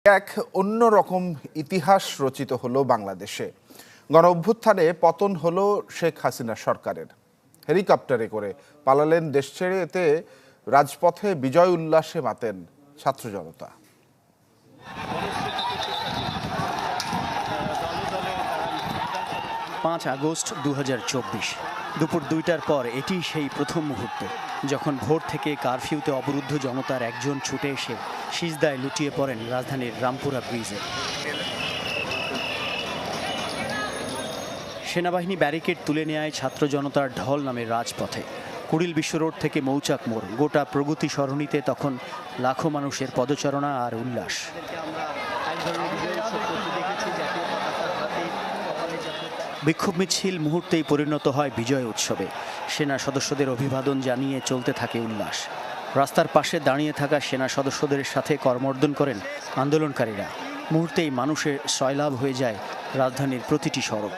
এক অন্যরকম ইতিহাস রচিত হলো বাংলাদেশে। গণ অভ্যুত্থানে পতন হলো শেখ হাসিনা সরকারের। হেলিকপ্টারে করে পালালেন দেশ ছেড়ে। এতে রাজপথে বিজয় উল্লাসে মাতেন ছাত্র জনতা। 5 আগস্ট 2024 দুপুর 2টার পর এটি সেই প্রথম মুহূর্ত যখন ভোর থেকে কারফিউতে অবরুদ্ধ জনতার একজন ছুটে এসে সিজদায় লুটিয়ে পড়েন রাজধানীর রামপুরা ব্রিজে। সেনাবাহিনী ব্যারিকেড তুলে নেয় ছাত্র জনতার ঢল নামে রাজপথে। কুড়িল বিশ্ব রোড থেকে মৌচাক মোড়, গোটা প্রগতি সরণিতে তখন লাখো মানুষের পদচারণা আর উল্লাস। বিক্ষোভ মিছিল মুহূর্তেই পরিণত হয় বিজয় উৎসবে। সেনা সদস্যদের অভিবাদন জানিয়ে চলতে থাকে উল্লাস। রাস্তার পাশে দাঁড়িয়ে থাকা সেনা সদস্যদের সাথে করমর্দন করেন আন্দোলনকারীরা। মুহূর্তেই মানুষের সয়লাভ হয়ে যায় রাজধানীর প্রতিটি সড়ক।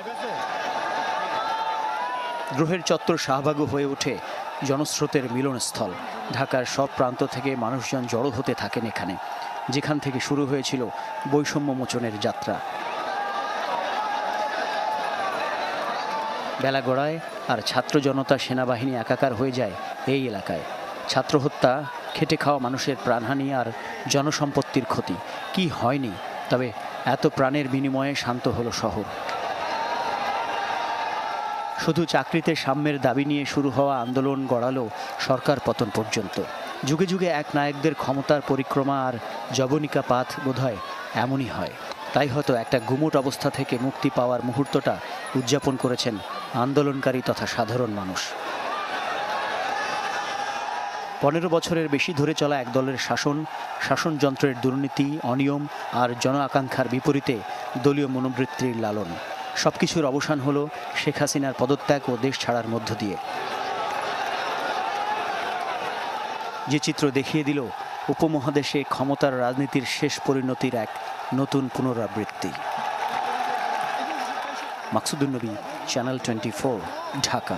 গ্রহের চত্বর শাহবাগও হয়ে ওঠে জনস্রোতের মিলনস্থল। ঢাকার সব প্রান্ত থেকে মানুষজন জড়ো হতে থাকেন এখানে, যেখান থেকে শুরু হয়েছিল বৈষম্য মোচনের যাত্রা। বেলা গড়ায় আর ছাত্র জনতা সেনাবাহিনী একাকার হয়ে যায় এই এলাকায়। ছাত্র হত্যা, খেটে খাওয়া মানুষের প্রাণহানি আর জনসম্পত্তির ক্ষতি কি হয়নি? তবে এত প্রাণের বিনিময়ে শান্ত হলো শহর। শুধু চাকরিতে সাম্যের দাবি নিয়ে শুরু হওয়া আন্দোলন গড়ালো সরকার পতন পর্যন্ত। যুগে যুগে এক নায়কদের ক্ষমতার পরিক্রমা আর জবনিকা পাথ বোধহয় এমনই হয়। তাই হয়তো একটা গুমোট অবস্থা থেকে মুক্তি পাওয়ার মুহূর্তটা উদযাপন করেছেন আন্দোলনকারী তথা সাধারণ মানুষ। 15 বছরের বেশি ধরে চলা এক দলের শাসনযন্ত্রের দুর্নীতি, অনিয়ম আর জন আকাঙ্ক্ষার বিপরীতে দলীয় মনোবৃত্তির লালন, সবকিছুর অবসান হলো শেখ হাসিনার পদত্যাগ ও দেশ ছাড়ার মধ্য দিয়ে। যে চিত্র দেখিয়ে দিল উপমহাদেশে ক্ষমতার রাজনীতির শেষ পরিণতির এক নতুন পুনরাবৃত্তি। মাকসুদুন নবী, চ্যানেল 24, ঢাকা।